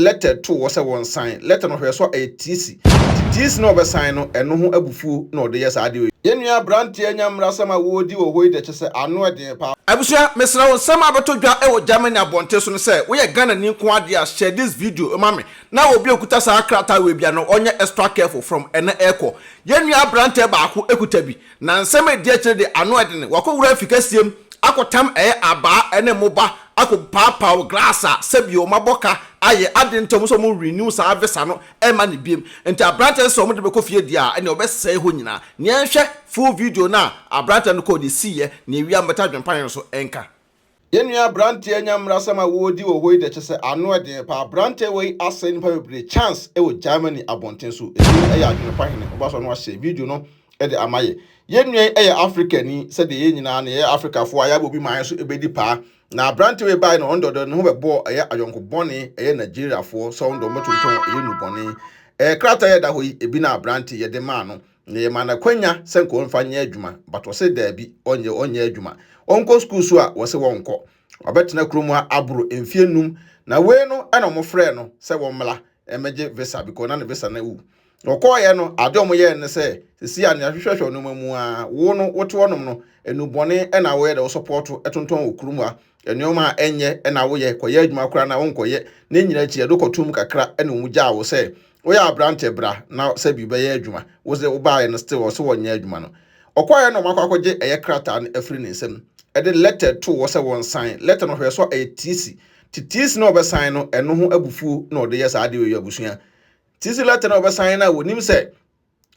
letter 2 was a one sign letter no hwe so a TC no be sign no eno ho abufu no de yes ade yenua brante anyamra sama wodi wo hoi de chese ano ade pa abusua mesra won sama abeto dwa e wo Germany abonte so no se wo ye Ghana ni nko ade a share this video mama na obi okuta sa akrata we bia no onye extra careful from ene eko yenua brante baako ekuta bi na nsema de akire de ano ade ne wakowura afikasiem akotam aba ene moba akopapa glassa sebio maboka aye adentom so mo renew sa visa no ema ne biem enti abrante so mo de bekofie dia ene obesai ho nyina ne enhwe full video na abrante no code siye ne wi ambata dwempan so enka yenua brante anyamra sama wodi wo hoi de chese ano ade pa brante we asen pa bebre chance e wo Germany abonten so e ya dwempan ne obaso no ahye video no e de amaye yenua e Africa ni se de yenyina na ye Africa fo aya bobi man so ebedi pa na brante we buy no ondo no be bo eye ayonko bone eye Nigeria fo so ondo motonton eye nu bone krata ye da hoyi ebi na brante ye de ma no ne ma na kwanya senko mfa nya adwuma but wo se da bi onye adwuma onko school so a wo se wonko obetena kromu abro emfie num na we no ana mo frɛ no se wo mla emeje visa because na visa na wu okoye no adom ye ne se sisi a ne ahwehwehwe no mamu a wo no wote wonom no enubone na wo ye de support etonton okurum a enioma enye na wo ye koye adwuma kora na wonkoye na nyina chi edokotum kakra na omugya wo se wo ya brante bra na se bi be ye adwuma wo se wo ba ye no still wo se wonya adwuma no okoye no makwakoje eye krata na afri ne nsem e de letter 2 wo se won sign letter no hwe so a TC no be sign no eno ho abufu no de yes ade we abusua TC letter no be sign na wonim se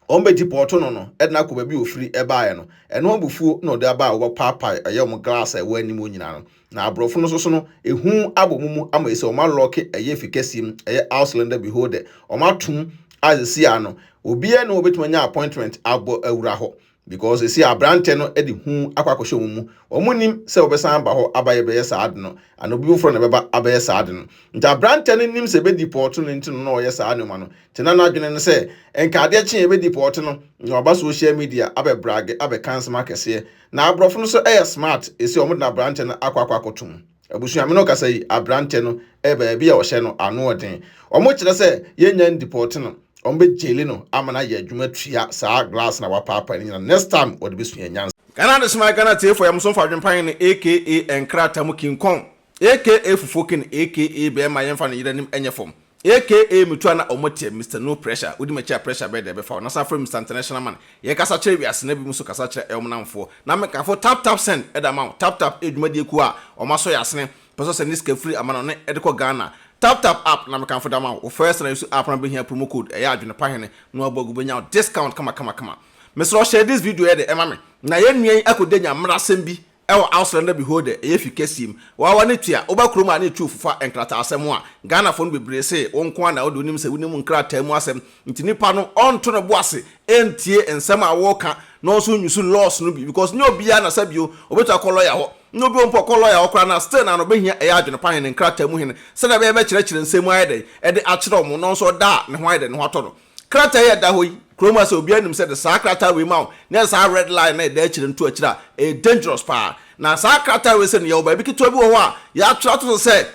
ombe deport no edna ko ba bi ofiri ebaaye no eno abufu no de aba wo papa ayem glass e wani mo nyina no na abrofo no so no ehu abomumu ama ese o ma lock eye fikasiem eye ausländer beholder o ma tum azesi ano obi e no obetumanya appointment abo awura ho because esi abrante no edi hu akwakosho mu omunim se obesan ba ho abaye be saad no and obi fro na beba abaye saad no nta abrante no nim se be deport no ntino no ye saad no ma no tina na adwene no se enka ade chen be deport no na oba social media abe brag abe cancel makese na abrofo no so smart esi omo na abrante no akwakotum abusuame no kasa yi abrante no ebe bia o hye no ano odin omo kire se yenya deport no ombe jeli no amana ye adwuma tua saa glass na wapapa ni next time o de besu nyans Ghana de smart Ghana tie for yam so fa dwempan ne aka enkrata mu kinkon aka fufokin aka be ma yemfa ne yiranim enyefom aka mutua na omote Mr No Pressure udi macha pressure be de be fa na sa from Mr International man ye kasa kire bi asena bi muso kasa kire elmnamfo na me ka fo tap send e da ma tap edwuma de ku a o ma so ya asene peso se niska free amana ne e de ko Ghana tap app na me kan fo da ma o first na use app na be here promo code e AdwenepaHene no abogu be nya discount kama me so share this video here de e ma me na ye nuen akodenya mrasem bi e wo ausländer beholder e fikasiem wa ne tua obakrom a ne tu fufa enkrata asem a Ghana fo no bebre se wonko na odonim se wonim nkrata mu asem ntini pa no onto no boase entie ensem a wo ka no so nyusu loss no bi because nyo bia na sabio obetu akolo ya ho no bi ompo akolo ya okra na still na no behia e AdwenepaHene nkrata mu hene se na be kire nsem ayede e de akire mo no so da ne ho ayede ne ho ato no krata ya da hoyi kroma se obi anim se de sa krata we ma na sa red line na da akire ntu akira e dangerous pa na sa krata we se ne ye oba bi kito bi wo a ya tra to se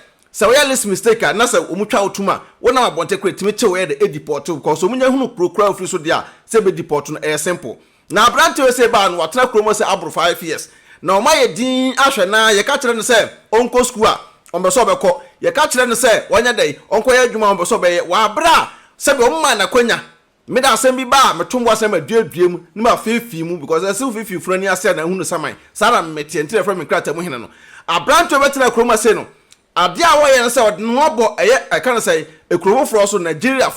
we list mistake na se omutwa otuma wona abonte kretimi che we de deport because omunya hunu procura ofri so dia se be deport no e simple na abrante we se ba no watena kroma se abro 5 years na o ma ye din ahwe na ye ka kire no se onko school a ombeso obekọ ye ka kire no se wonya dai onko ye adwuma ombeso be ye wa bra se be omma na kwanya me da asem bi ba metombo asem aduaduam ni ma fefi mu because asem fefi furo ni ase na hunu saman sara metie ntre from krata mu hene no abrante obetena kroma se no ade a wo ye no se od no obo eye I can say ekromo fro so Nigeria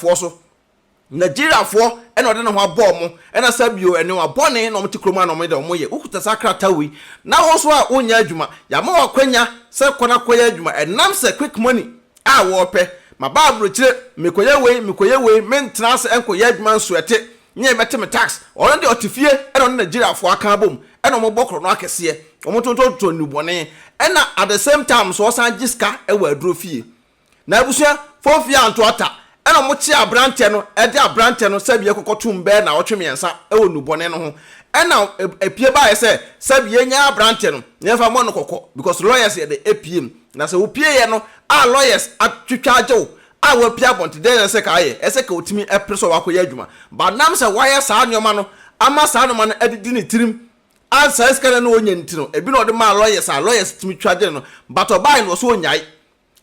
fo ena ode no ho abo mo ena sabio ene wa bone no mti kroma no mo de mo ye ukuta sakrata wi na ho so a onya adwuma ya ma wakwanya se kona koya adwuma enam se quick money a wo pe ma babro kire mekoye we mentena se enkoye adwuma nsuete nye bete me tax ono de otifie ena no Nigeria fo aka bom ena mo bokro no akese omo tonto nubone ena at the same time so san giska e wa aduro fie na abusua fofia anto ata ena mo chi abrante no e de abrante no sabie kokotum be na otwemiensa e wo nubone no ho ena epie ba ye se sabie nya abrante no nyefa mo no kokko because lawyers ye de APM na se opie ye no a lawyers atwitwa ajew a wa pia bonte den se ka ye ese ka otimi epreso wa ko ye adwuma ba nam se wa ye saa nyoma no ama saa no ma no edidi ne tirim ansa eskana no onya ntino ebi no de ma lawyers timi twade no but obai no so onyai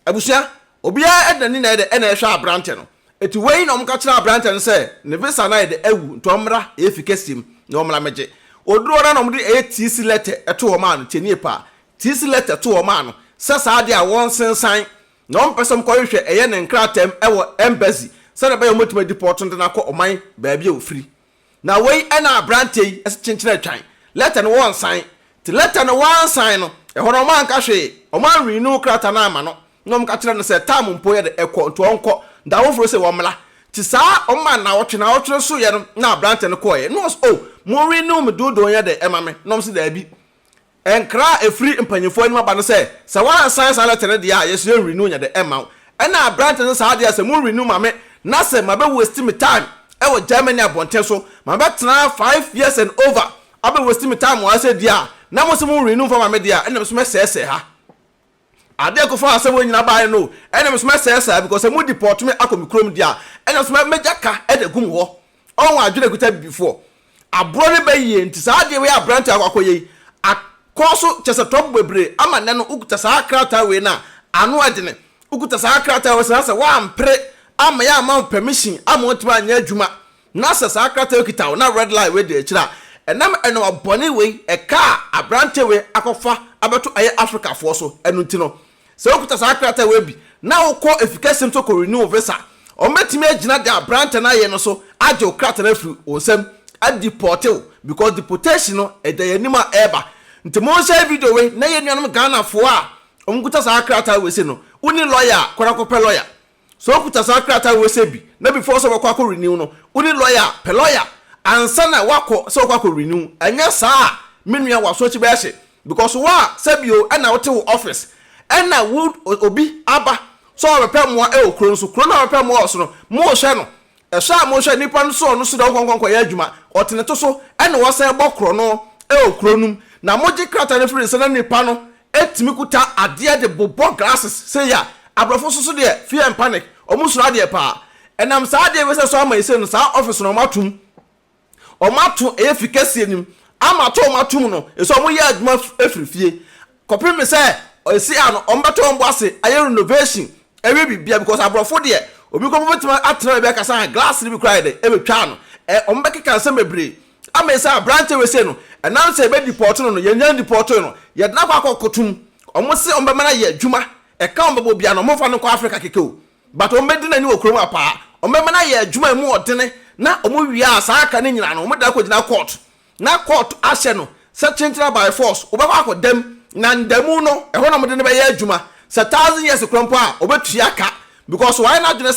abusua obia edani na ede na ehwa abrante no eti wei na omka kira abrante no se ne visa na ede awu ntomra efikesim na omra meje oduro na omde TC letter eto o ma no tenie pa TC letter to o ma no se saa de a won sensan na ompesem ko hwehwe eye ne nkratem ewo embassy se na ba yomotima deport ndo na ko oman ba bia ofiri na wei na abrante yi ese chenchena atwan letter no one sign ti letter no one sign no e hono man ka hwe o man renew krata na ama no nom ka kire no se tam mpo ye de ekọ nto onko da wo fro se wo mla ti saa o man na wotwe so ye no na abrante no ko ye no mo renew me do ye de emame nom se da bi enkra efri mpanyefo anima ba no se one sign sa letter no dia ye so renew ye de ema na abrante no sa dia se mo renew mame na se mabe waste me time e wo Germany abonte so mabe tena 5 years and over abe waste me time wa se dia na mo se mo renew for mame dia enam so me sese ha ade ko fa asem nyina ba no enam so me sese because mo deport me akomi krom dia enam so me mejaka e de gum ho on adwene kuta before abro ne baye nti sa ade we abrante akokoye akoso chese top bebre ama ne no ukuta sa krata we na anu adene ukuta sa krata we sa wa mpre ama ya ama permission ama otima anya adwuma na sa krata okita na red light we de kira enam eno abone we eka abrante we akofa abeto aye Africa fo so enu ntino se okuta sa krata we bi na ukọ efficacy to ko renew visa o metimi agina de abrante na ye no so age o krata na firi onsem a deported because deportation no e de yanima eba nti mo share video we na ye nuanom Ghana fo a omkuta sa krata we se no uni lawyer korakope lawyer so okuta sa krata we se bi na before so wakọ renew no uni lawyer pe lawyer ansa na wakọ so wakọ renew anya saa menua waso chi be hye because wa sabio na wote wo office na wood obi aba so obepe mo e okro nso kro na obepe mo oso no mo hwe no e sha mo hwe nipa nso no so da konkon ya adwuma otene to so na wo san gbokro no e okro num na moji krata ne free se na nipa no etimi kuta ade de bobo glasses say ya abrofo so de fear and panic omusuro ade pa enam sa ade we se so ama ise no sa office no matum o matu e efficacy nim amato o matum no e so mo ye adwuma efrifie kopim me say o si ano o mbeto o mbose aye renovation ewe bibia because abrofo de obi ko betima atena be kasa glass ni bi cry de e betwa no o mbekeka nsem bebre ama say branch we say no enam say be deport no ye nyan deport no ye na kwa kotum o mo se o mbema na ye adwuma e ka o mbebo bia no mo fa no ko Africa kekeo but o mbedi na ni okrom apa o mbema na ye adwuma mu odene na o mo wi asa aka ne nyina no mo da ko gina court na court ahye no se chenchera by force o be kwa kodem na ndamu no e ho na mo de ne be ye adwuma se 1000 years krompo a obetua aka because why na dwene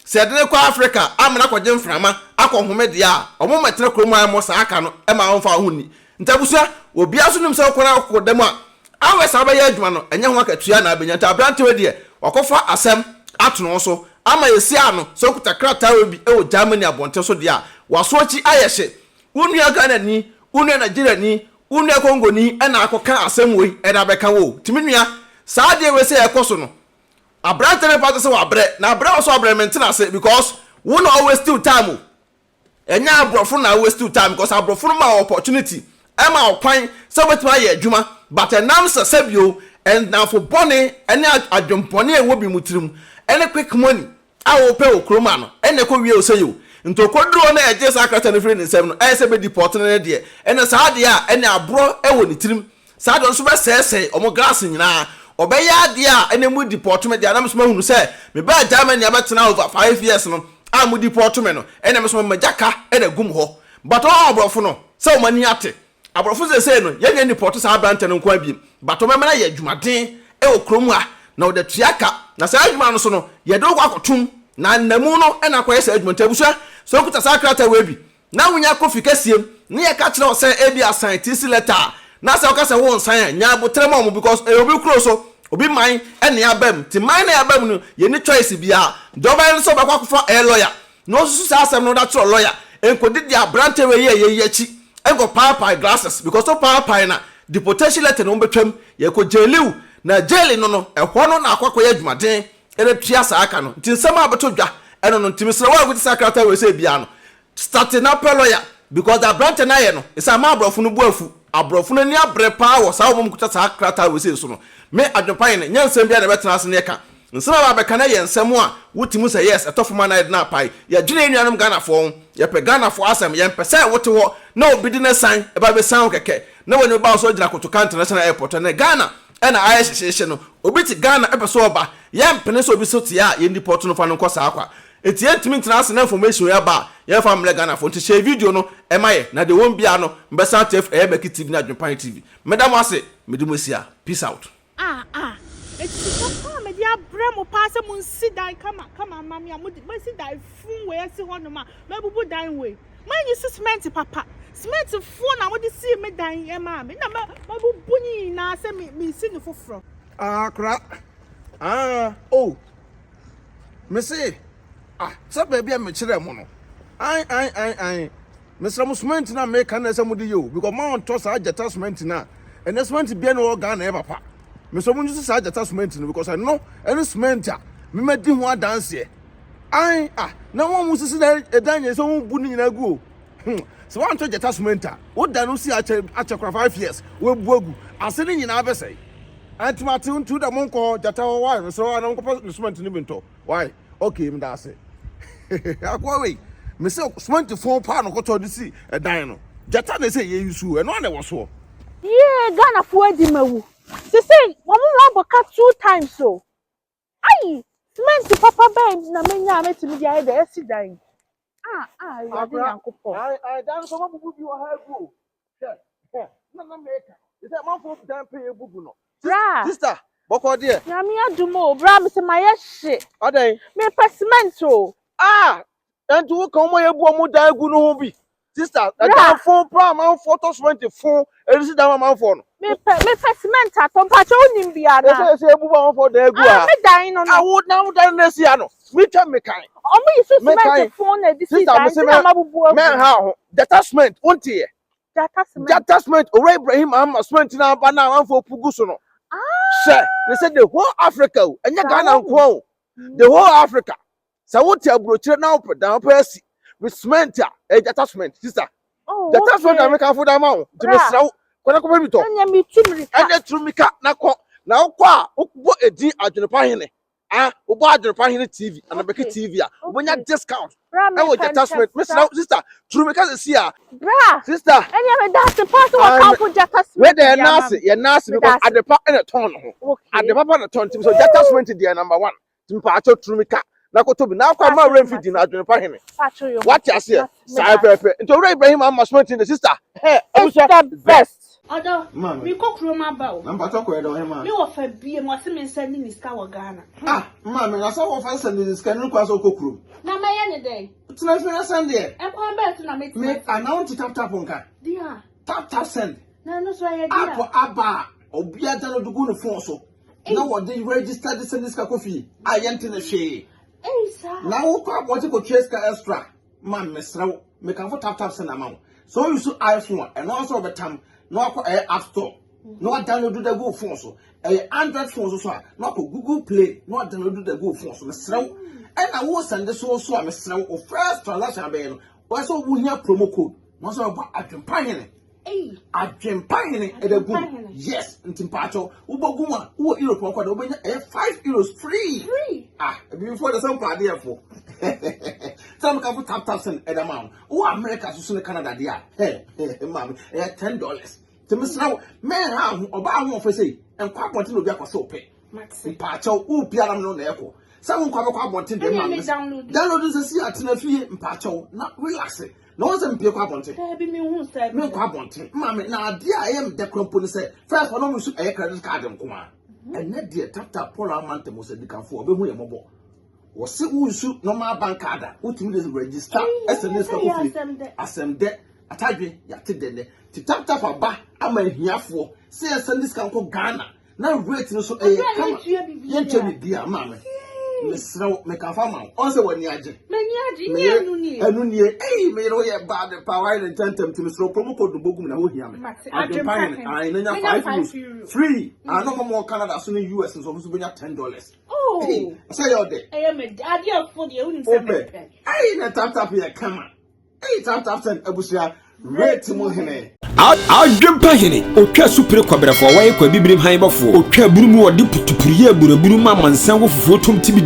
se de ko Africa amna ko gye mframa akohome de a omo metre kromo a mo sa aka no e ma wonfa ho ni ntabusua obi aso nim se ko na ko dem a awe sa be ye adwuma no enye ho akatua na abenya ta brante we de wakofa asem atono so ama yesi ano so kuta krata we bi e o Germany abonte so de a wasochi ayehye unua Ghana ni unua Nigeria ni unua Congo ni e na akoka asem we e da beka wo timinua saa de we se ekoso no abrante ne pato se wa bre na abre so abre mentina se because we no always still time enya abrofo na always still time because abrofo ma opportunity e ma okwan se wetima ye adwuma but enam se sabio and now for bonne ene adwompone e wo bi mutirim ene quick money a wo pe okroma no ene ko wie o se yo nto koduro na eje sakrata ne free ne nsem no e se be deport ne de ene saa de a ene abro e wo ne tirim saa de so be sese omo glass nyina obeya ade a ene mu deport me de anam so mahunu se me ba Germany abetena over 5 years no a mu deport me no ene me so majaka ene gum ho but all abrofo no se o mani ate abrofo se no ye nya deport sa brante no kwa bi but o memena ye adwumaden e okromu a na o de tuaka na sa adwuma no so no ye do kwa kotum na namu no ene akwa se adwuma tabusua so kuta sa krata we bi na wunya kofi kasiem ne ye ka kire o se ebi assign TC letter na sa o ka se won sign nya botrema mo because e obi kro so obi man ene abam ti man na abam no ye ni choice bia doba so ba kwa a lawyer no so sa asem no da tro lawyer enkodi dia brante we ye chi enko power glasses because so power na deportation letter no betwam ye ko jailiu na jail no no ehwo no na akwakọ ye adwumaden ene tua saa aka no nti nsɛm abeto dwa eno no ntimi sɛ wa guti sakrata we sɛ bia no starting up lawyer because the branch na ye no isa ma abrofo no bu afu abrofo no ni abre pa wo saa wo mkuta sakrata we sɛ so no me adwopan ne nyansɛm bia na betena ase ne ka nsɛm ba bɛka na ye nsɛm a wotimi sɛ yes etofo na ye na pai ye dwene nuanom Ghana fo ye pe Ghana fo asɛm ye mpɛ sɛ wote hɔ na obi di ne san e ba be san kɛkɛ na woni ba so gyina Kotoka International Airport na Ghana ena aye hyehyehye no obi ti Ghana epɛ so oba ye mpene so obi so ti a ye ndi port no fa no kosa akwa eti entimi international information ya ba ye fa mle Ghana fo nti share video no e maye na de won bia no mbesa tef BeckyTv na AdwenepaheneTV medam ase medumosia peace out Eti papa me dia bremo pass mu nsidan kama mami amudi me sidan fun we esi ho no ma me bubu dan we man you cement papa cement fun na mudi see me dan e ma me na ma bubu ni na se me si no foforo kra oh me say sa baby me kire mo no ai Mr. Cement na me kan na se mudi yo because man on toss ajata cement na and cement bia no Ghana e papa me so munju say ajata cement no because I know any cement me medi ho adanse na won mu sisi na edan so bu ni nyina gu so wan to jata cement wo da no si ache 5 years we bu agu ase ni nyina abesai antimati untu da monko jata why so na monko cement ni binto why okay me da ase akwa we me say cement fon pa no koto di si edan no jata na say ye yusu e no na wo so Ghana fo adi mawu se say wo mo boka 2 times so ai cement papa ben na menya metimi dia e da esi dan you dey yankopon dan so mabubu bi wo ha gu na meka is that man for dan pay bubu no sister boko there na me adumo bra me se maye hye odan me cement o entu wo kan mo ye bu omu dan gu no ho bi sister dan fon pra man photo cement fon erisi dan man fon no me cement atom pa che onim bia na se ebu ba man for dan gu me dan no awu na wo dan na si ano me twa me kan omo yi so cement fon na di si dan na mabubu agu men ha ho detachment wontie detachment ore Ibrahim Ahmad cement na ba na man for pugu so no they said the whole Africa enya Ghana nko the whole Africa so what your brochire now put down person with cement detachment sister detachment na make for that man to be sraw kwana ko bi to enya mi tumrika enya tumrika na ko okbo edi AdwenepaHene ubo AdwenepaHeneTV and BeckyTv ubonya discount I will detachment sister tumrika se sia sister enya me that pass what come for detachment where the nurse because adepa na ton ho adepa na ton so detachment dey number 1 timpa acho tumrika na ko tobi na kwa ma remfidi na AdwenepaHene what you say sai pepe nto ore Ibrahim Ahmad cement the sister it's the best Odo, mi kokro ma ba o. Na mpato ko edo he ma. Mi wo fa bie mo se me nsa ni niska wo Ghana. Ma me na so wo fa nsa ni niska ni kwa so kokro. Na ma ye ne dey. Tina fi na send there. E kwa bet na me. Me announce tap nka. Dia. Tap send. Na no so ye dia. Apo aba obi ada no dugu no phone so. Na wo dey register this niska kofi. Ayente na hwe. Sir. Na wo kwa bo ko trace ka extra. Ma me srew. Me kan for tap send amount. So you so iPhone and also betam no app store no download the go phone so Android phone so no Google Play no download the go phone so me srew and I will send this so me srew o first transaction be no we so wo hia promo code no so ba AdwenepaHene AdwenepaHene e the go yes ntimpacho wo bogu ma wo Europe kwa da wo benya €5 free before the some party for some can tap send at amount wo America so Canada there mama $10 to miss now men ha oba ho for say enkwa abonte no bi akoso pe mpacho wo biara no na eko some kwa abonte dem ma download this see atena fie mpacho na relax na won se mpie kwa abonte Bi mi hu say me kwa abonte mama na ade a yem de krampo ni say first one no su credit card nko a ene de tap pola amount mo se dikanfo obehu ye mobo wo se unsu normal bank card utimi dey register SMS ka kofi asem atadwe yate dene ti tap aba ama hiafo se send this kan ko Ghana na rate no so kama yenche bi bia mama me sraw me ka fa ma on se wani age ni anu ni me ro ye bad power and tentem ti me sraw promo code bogum na ho hia me AdwenepaHene nanya €5 free no more Canada so ni US so benya $10 Oh. Say your day. I am a daddy for the own family. Hey, na tap here, come on. Hey, tap send Abusia. Red Timohene. AdwenepaheneTv otwa supre kwabrafo wa ye kwa bibrim han bafo otwa burumu odi putupuriye buraburu ma mansan wo fufuo tom tibi